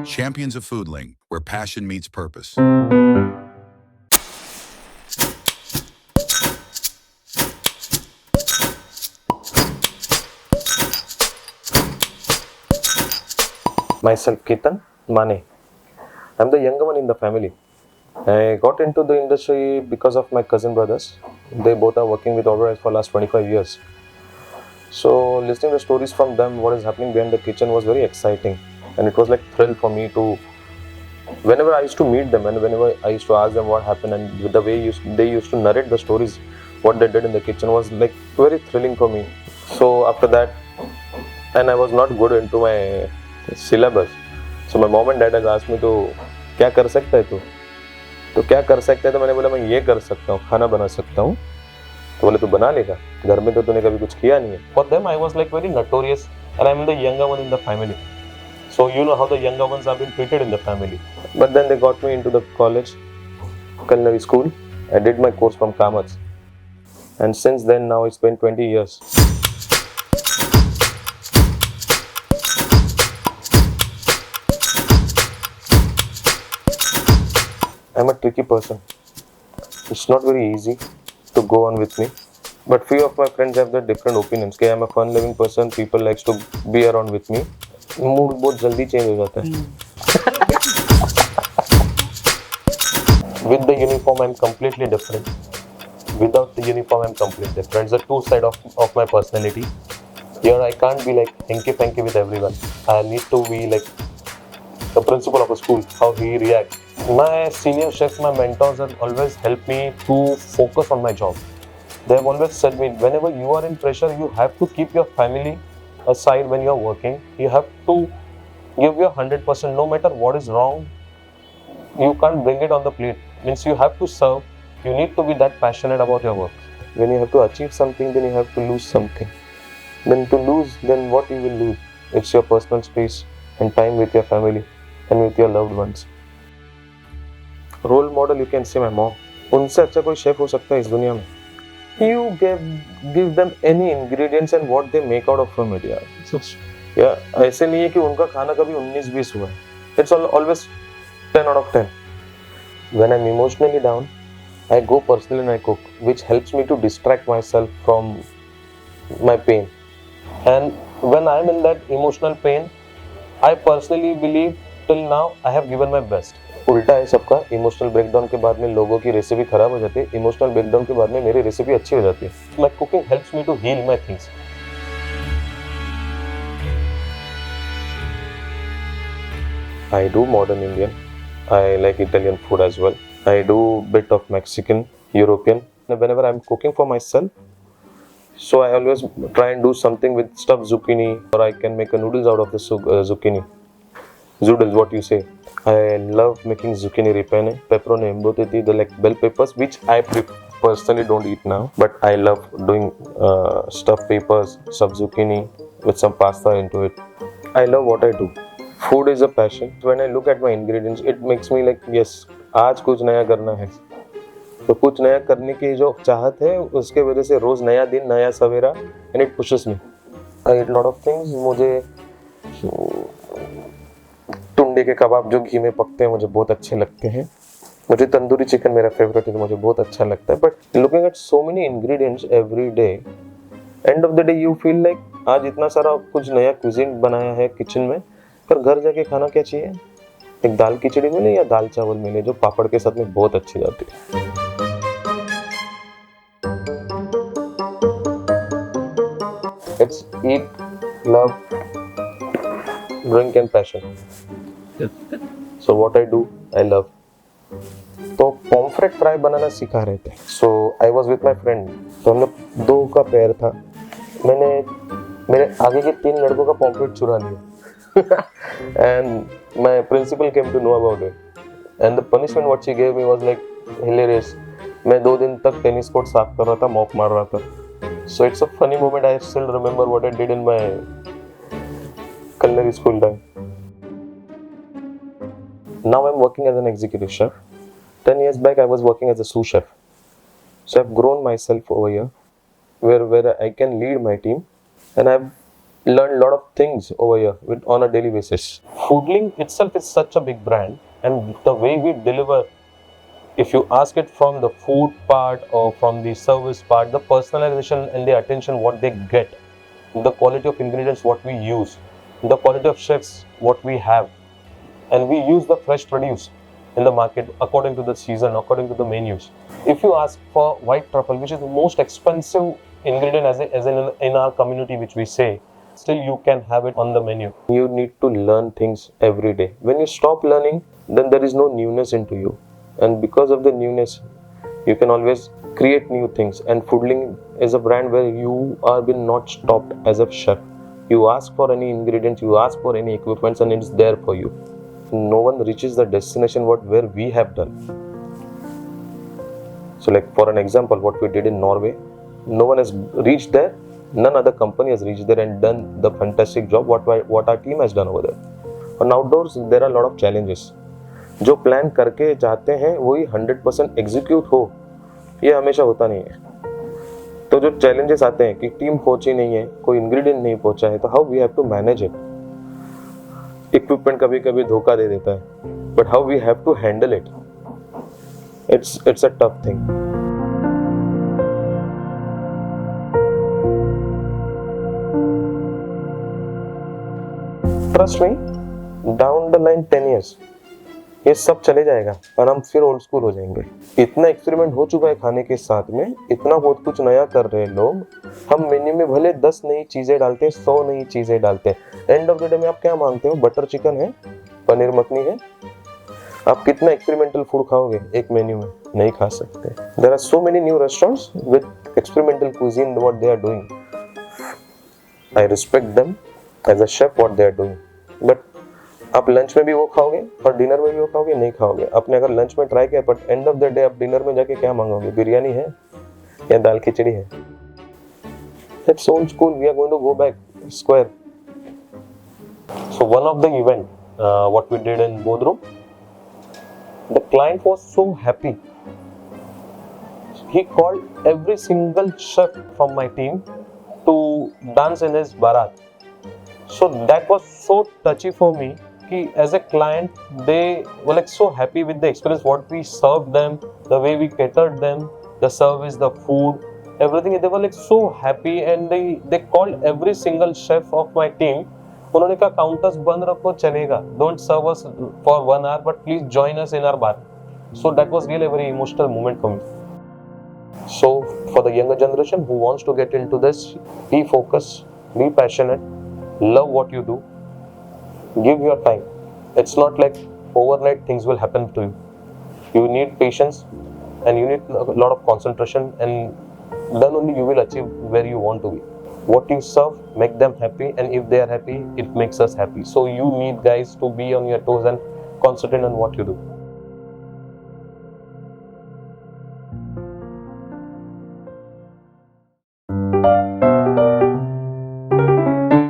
Champions of Foodling, where passion meets purpose. Myself, Ketan Mane. I'm the younger one in the family. I got into the industry because of my cousin brothers. They both are working with Oberoi for last 25 years. So listening to stories from them, what is happening behind the kitchen was very exciting, and it was like thrill for me to. Whenever I used to meet them and whenever I used to ask them what happened and with the way they used to narrate the stories, what they did in the kitchen was like very thrilling for me. So after that, and I was not good into my syllabus. So my mom and dad has asked me to क्या कर सकता है तू तो क्या कर सकता है तो मैंने बोला मैं ये कर सकता हूँ खाना बना सकता हूँ तो बोले तू बना लेगा घर में तो तूने कभी कुछ किया नहीं है for them I was like very notorious and I am the younger one in the family so you know how the younger ones have been treated in the family but then they got me into the college culinary school I did my course from Kamath and since then now it's been 20 years. I'm a tricky person. It's not very easy to go on with me. But few of my friends have their different opinions. I'm a fun-loving person. People likes to be around with me. Mood बहुत जल्दी change हो जाता है. With the uniform, I'm completely different. Without the uniform, I'm completely different. It's the two side of my personality. Here, I can't be like hanky-panky with everyone. I need to be like the principal of a school, how he reacts. My senior chefs, my mentors have always helped me to focus on my job. They have always said me, whenever you are in pressure, you have to keep your family aside when you are working. You have to give your 100%, no matter what is wrong. You can't bring it on the plate. Means you have to serve. You need to be that passionate about your work. When you have to achieve something, then you have to lose something. Then to lose, then what you will lose? It's your personal space and time with your family and with your loved ones. Role model, you can say my mom. उनसे अच्छा कोई chef हो सकता है इस दुनिया में. You give them any ingredients and what they make out of it, यार. Yeah, ऐसे नहीं है कि उनका खाना कभी 19-20 हुआ है. It's always 10 out of 10. When I'm emotionally down, I go personally and I cook, which helps me to distract myself from my pain. And when I'm in that emotional pain, I personally believe till now I have given my best. उल्टा है सबका. Emotional breakdown के बाद में लोगों की recipe खराब हो जाती है. इमोशनल ब्रेकडाउन के बाद में मेरी रेसिपी अच्छी हो जाती है. My cooking helps me to heal my things. I do modern Indian. I like Italian food as well. I do bit of Mexican, European. Whenever I'm cooking for myself, so I always try and do something with stuffed zucchini, or I can make a noodles out of the zucchini. Zoodles, what you say. I love making zucchini ripene, pepperoni embotiti, the like bell peppers, which I personally don't eat now. But I love doing stuffed peppers, stuffed zucchini with some pasta into it. I love what I do. Food is a passion. When I look at my ingredients, it makes me like, yes, आज कुछ नया करना है. तो कुछ नया करने की जो चाहत है, उसके वजह से रोज नया दिन, नया सवेरा, and it pushes me. I eat lot of things. मुझे टुंडे के कबाब जो घी में पकते हैं मुझे बहुत अच्छे लगते हैं. मुझे तंदूरी चिकन मेरा फेवरेट है तो मुझे बहुत अच्छा लगता है. But looking at so many ingredients every day, end of the day you feel like आज इतना सारा कुछ नया क्विजीन बनाया है किचन में, पर घर जाके खाना क्या चाहिए? एक दाल खिचड़ी मिले या दाल चावल मिले जो पापड़ के साथ में बहुत अच्छी जाती है. It's eat, love, drink and passion. So what I do, I love. तो पॉम्फ्रेट फ्राई बनाना सिखा रहे थे. So I was with my friend. तो हम लोग दो का पेयर था. मैंने मेरे आगे के 3 लड़कों का पॉम्फ्रेट चुरा लिया. And my principal came to know about it. And the punishment what she gave me was like hilarious. मैं 2 दिन तक टेनिस कोर्ट साफ कर रहा था, मॉप मार रहा था. So it's a funny moment. I still remember what I did in my culinary school time. Now I'm working as an executive chef. 10 years back, I was working as a sous chef. So I've grown myself over here, where I can lead my team, and I've learn a lot of things over here on a daily basis. Foodlink itself is such a big brand, and the way we deliver, if you ask it from the food part or from the service part, the personalization and the attention what they get, the quality of ingredients what we use, the quality of chefs what we have, and we use the fresh produce in the market according to the season, according to the menus. If you ask for white truffle, which is the most expensive ingredient as in our community, which we say, still you can have it on the menu. You need to learn things every day. When you stop learning, then there is no newness into you, and because of the newness, you can always create new things. And Foodlink is a brand where you are been not stopped as a chef. You ask for any ingredients, you ask for any equipments, and it's there for you. No one reaches the destination where we have done. So like for an example, what we did in Norway, no one has reached there, none other company has reached there and done the fantastic job what our team has done over there. On outdoors, there are a lot of challenges. जो plan करके चाहते हैं वही 100% execute हो, ये हमेशा होता नहीं है. तो जो चैलेंजेस आते हैं कि टीम पहुंची नहीं है, कोई इंग्रेडिएंट नहीं पहुंचा है, तो how we have to manage it. Equipment कभी कभी धोखा दे देता है, but how we have to handle it, it's a tough thing. Trust me, down the line 10 years ये सब चले जाएगा और हम फिर ओल्ड स्कूल हो जाएंगे. इतना एक्सपेरिमेंट हो चुका है खाने के साथ में, इतना बहुत कुछ नया कर रहे हैं लोग. हम मेन्यू में भले 10 नई चीजें डालते हैं, 100 नई चीजें डालते हैं, एंड ऑफ द डे में आप क्या मांगते हो? बटर चिकन है, पनीर मखनी है. आप कितना एक्सपेरिमेंटल फूड खाओगे एक मेन्यू में? नहीं खा सकते. There are so many new restaurants with experimental cuisine what they are doing. I respect them as a chef what they are doing, but आप लंच में भी वो खाओगे और डिनर में भी वो खाओगे? नहीं खाओगे. आपने अगर लंच में ट्राई किया, but end of the day आप डिनर में जाके क्या मांगोगे? बिरयानी है या दाल खिचड़ी है? That's old school. We are going to go back square. So one of the event, what we did in Bodrum, the client was so happy. He called every single chef from my team to dance in his barat. So that was so touchy for me. कि as a client, they were like so happy with the experience what we served them, the way we catered them, the service, the food, everything. They were like so happy, and they called every single chef of my team. उन्होंने कहा counters बंद रखो चलेगा, don't serve us for 1 hour, but please join us in our bar. So that was really a very emotional moment for me. So for the younger generation who wants to get into this, be focused, be passionate, love what you do. Give your time. It's not like overnight things will happen to you. You need patience and you need a lot of concentration, and then only you will achieve where you want to be. What you serve, make them happy, and if they are happy, it makes us happy. So you need guys to be on your toes and concentrate on what you do.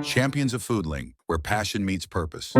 Champions of Foodlink, where passion meets purpose.